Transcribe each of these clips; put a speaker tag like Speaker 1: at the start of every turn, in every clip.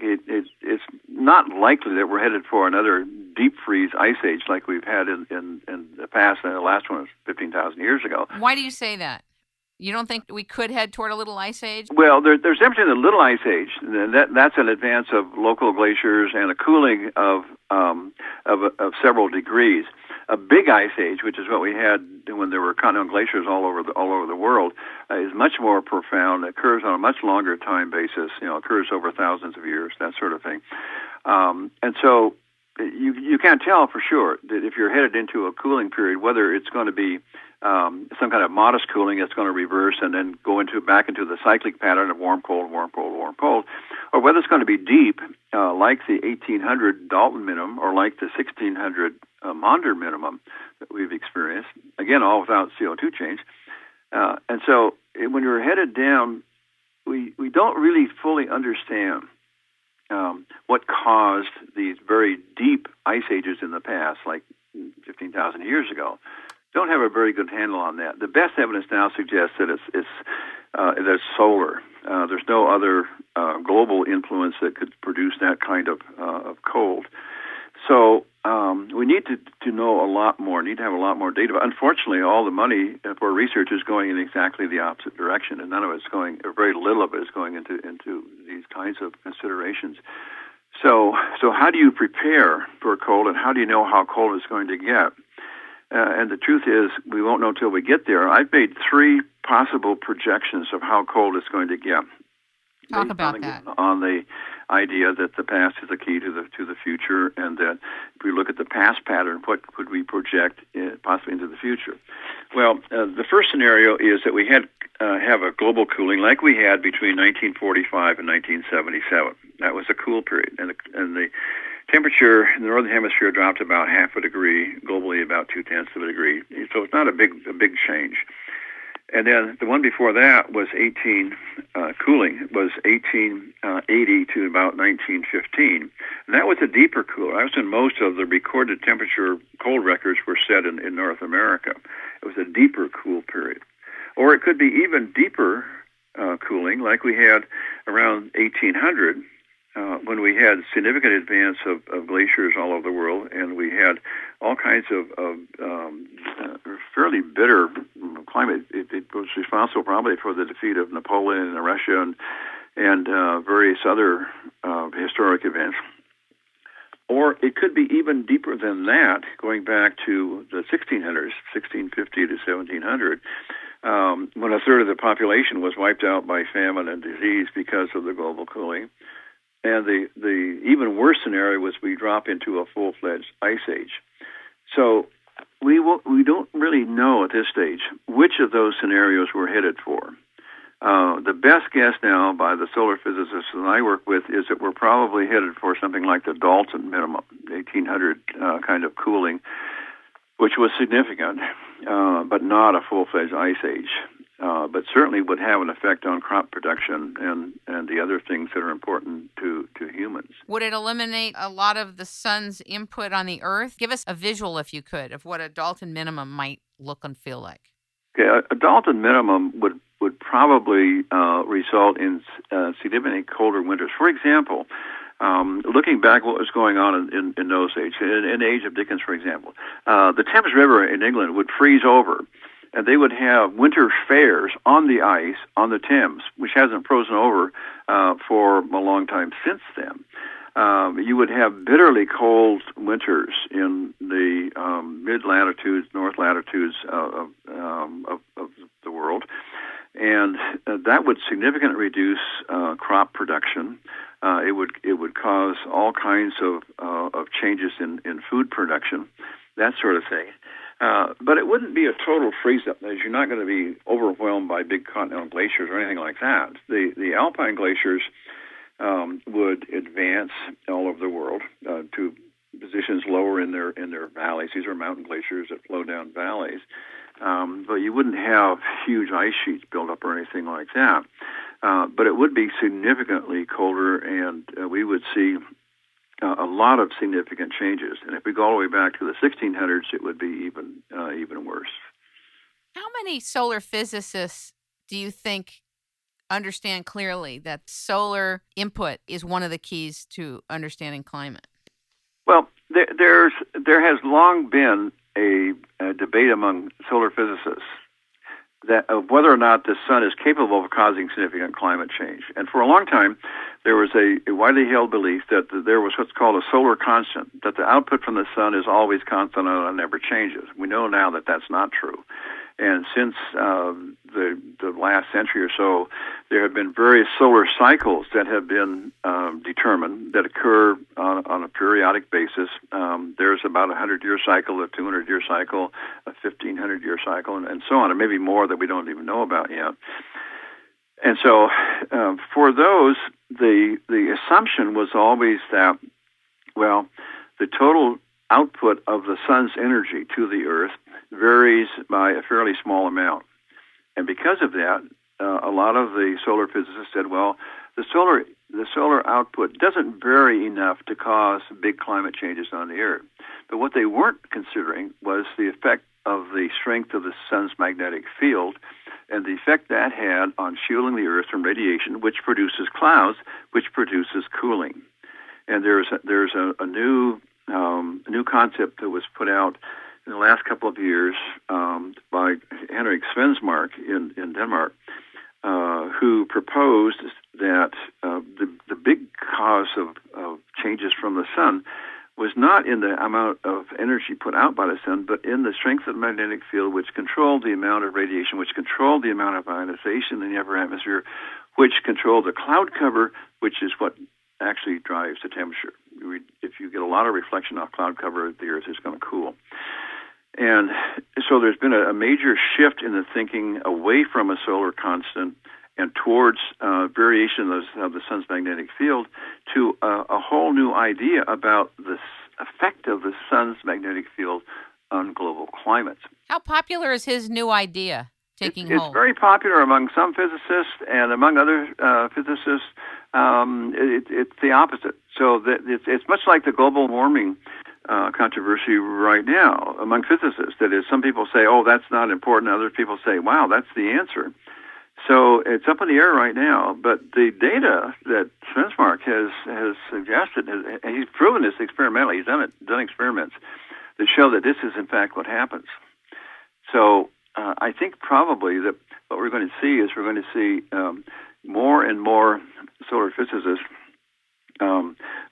Speaker 1: it's not likely that we're headed for another deep freeze ice age like we've had in the past, and the last one was 15,000 years ago.
Speaker 2: Why do you say that? You don't think we could head toward a little ice age?
Speaker 1: Well, there's definitely the little ice age. That's an advance of local glaciers and a cooling of several degrees. A big ice age, which is what we had when there were continental glaciers all over the world, is much more profound. It occurs on a much longer time basis. Occurs over thousands of years, that sort of thing. And so you can't tell for sure that if you're headed into a cooling period, whether it's going to be some kind of modest cooling that's going to reverse and then go back into the cyclic pattern of warm, cold, warm, cold, warm, cold, or whether it's going to be deep, like the 1800 Dalton minimum or like the 1600 Maunder minimum that we've experienced, again, all without CO2 change. And so when you're headed down, we don't really fully understand what caused these very deep ice ages in the past, like 15,000 years ago. Don't have a very good handle on that. The best evidence now suggests that it's solar. There's no other global influence that could produce that kind of cold. So we need to know a lot more. Need to have a lot more data. But unfortunately, all the money for research is going in exactly the opposite direction, and none of it's going, or very little of it is going into these kinds of considerations. So how do you prepare for cold, and how do you know how cold it's going to get? And the truth is, we won't know till we get there. I've made 3 possible projections of how cold it's going to get.
Speaker 2: Talk about that.
Speaker 1: On the idea that the past is the key to the future, and that if we look at the past pattern, what could we project possibly into the future? Well, the first scenario is that we have a global cooling like we had between 1945 and 1977. That was a cool period, and the temperature in the northern hemisphere dropped about half a degree, globally about 0.2 of a degree. So it's not a big change. And then the one before that was cooling. It was 1880 to about 1915. And that was a deeper cooling. That was when most of the recorded temperature cold records were set in North America. It was a deeper cool period. Or it could be even deeper cooling, like we had around 1800, when we had significant advance of glaciers all over the world, and we had all kinds of fairly bitter climate. It was responsible probably for the defeat of Napoleon and Russia and various other historic events. Or it could be even deeper than that, going back to the 1600s, 1650 to 1700, when a third of the population was wiped out by famine and disease because of the global cooling. And the even worse scenario was we drop into a full-fledged ice age. So we don't really know at this stage which of those scenarios we're headed for. The best guess now by the solar physicists that I work with is that we're probably headed for something like the Dalton minimum, 1800 kind of cooling, which was significant, but not a full-fledged ice age. But certainly would have an effect on crop production and the other things that are important to humans.
Speaker 2: Would it eliminate a lot of the sun's input on the Earth? Give us a visual, if you could, of what a Dalton minimum might look and feel like.
Speaker 1: Okay, a Dalton minimum would probably result in significantly colder winters. For example, looking back what was going on in those ages, in the age of Dickens, for example, the Thames River in England would freeze over, and they would have winter fairs on the ice on the Thames, which hasn't frozen over for a long time since then. You would have bitterly cold winters in the mid-latitudes, north latitudes of the world, and that would significantly reduce crop production. It would cause all kinds of changes in food production, that sort of thing. But it wouldn't be a total freeze-up, as you're not going to be overwhelmed by big continental glaciers or anything like that. The alpine glaciers would advance all over the world to positions lower in their valleys. These are mountain glaciers that flow down valleys. But you wouldn't have huge ice sheets built up or anything like that. But it would be significantly colder, and we would see a lot of significant changes. And if we go all the way back to the 1600s, it would be even worse.
Speaker 2: How many solar physicists do you think understand clearly that solar input is one of the keys to understanding climate?
Speaker 1: Well, there has long been a debate among solar physicists that of whether or not the sun is capable of causing significant climate change. And for a long time, there was a widely held belief that there was what's called a solar constant, that the output from the sun is always constant and never changes. We know now that that's not true. And since the last century or so, there have been various solar cycles that have been determined that occur on a periodic basis. There's about a 100-year cycle, a 200-year cycle, a 1,500-year cycle, and so on, and maybe more that we don't even know about yet. And so for those, the assumption was always that, well, the total output of the sun's energy to the Earth varies by a fairly small amount. And because of that, a lot of the solar physicists said, well, the solar output doesn't vary enough to cause big climate changes on the Earth. But what they weren't considering was the effect of the strength of the sun's magnetic field and the effect that had on shielding the Earth from radiation, which produces clouds, which produces cooling. And there's a new concept that was put out in the last couple of years by Henrik Svensmark in Denmark, who proposed that the big cause of changes from the sun was not in the amount of energy put out by the sun, but in the strength of the magnetic field, which controlled the amount of radiation, which controlled the amount of ionization in the upper atmosphere, which controlled the cloud cover, which is what actually drives the temperature. If you get a lot of reflection off cloud cover, the Earth is going to cool. And so there's been a major shift in the thinking away from a solar constant and towards variation of the sun's magnetic field to a whole new idea about the effect of the sun's magnetic field on global climates.
Speaker 2: How popular is his new idea taking hold?
Speaker 1: It's very popular among some physicists, and among other physicists, it's the opposite. So it's much like the global warming controversy right now among physicists. That is, some people say, oh, that's not important. Other people say, wow, that's the answer. So it's up in the air right now. But the data that Svensmark has suggested, and he's proven this experimentally. He's done experiments that show that this is in fact what happens. So I think probably that what we're going to see is more and more solar physicists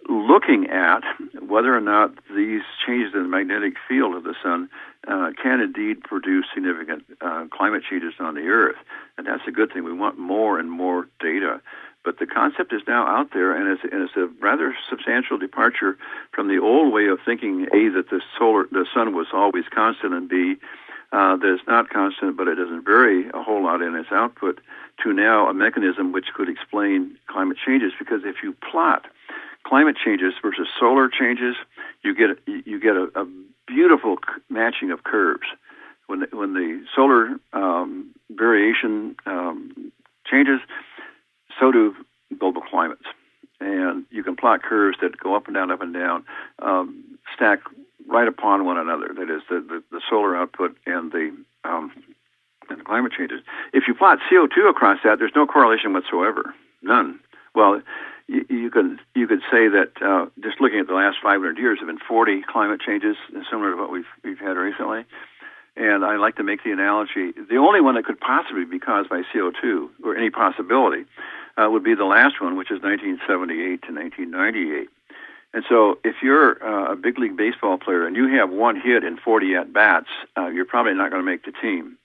Speaker 1: looking at whether or not these changes in the magnetic field of the sun can indeed produce significant climate changes on the Earth. And that's a good thing. We want more and more data. But the concept is now out there, and it's a rather substantial departure from the old way of thinking, A, that the sun was always constant, and B, that it's not constant, but it doesn't vary a whole lot in its output, to now a mechanism which could explain climate changes. Because if you plot climate changes versus solar changes, you get a beautiful matching of curves. When the solar variation changes, so do global climates. And you can plot curves that go up and down, stack right upon one another. That is, the solar output and the climate changes. If you plot CO2 across that, there's no correlation whatsoever, none. Well, you could say that just looking at the last 500 years, there have been 40 climate changes, similar to what we've had recently. And I like to make the analogy: the only one that could possibly be caused by CO2, or any possibility, would be the last one, which is 1978 to 1998. And so if you're a big league baseball player and you have one hit in 40 at-bats, you're probably not going to make the team.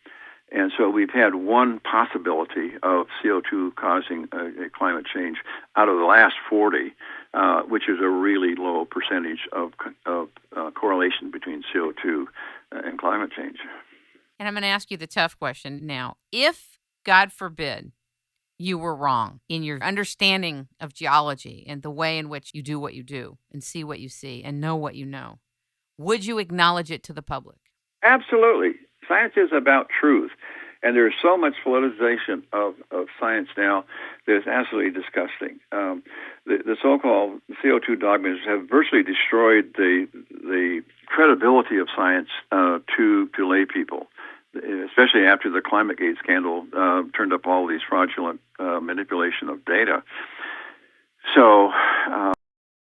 Speaker 1: And so we've had one possibility of CO2 causing a climate change out of the last 40, which is a really low percentage of correlation between CO2 and climate change.
Speaker 2: And I'm going to ask you the tough question now. If, God forbid, you were wrong in your understanding of geology and the way in which you do what you do and see what you see and know what you know, would you acknowledge it to the public?
Speaker 1: Absolutely. Science is about truth. And there's so much politicization of science now that is absolutely disgusting. The so-called CO2 dogmas have virtually destroyed the credibility of science to lay people. especially after the ClimateGate scandal turned up all these fraudulent manipulation of data. So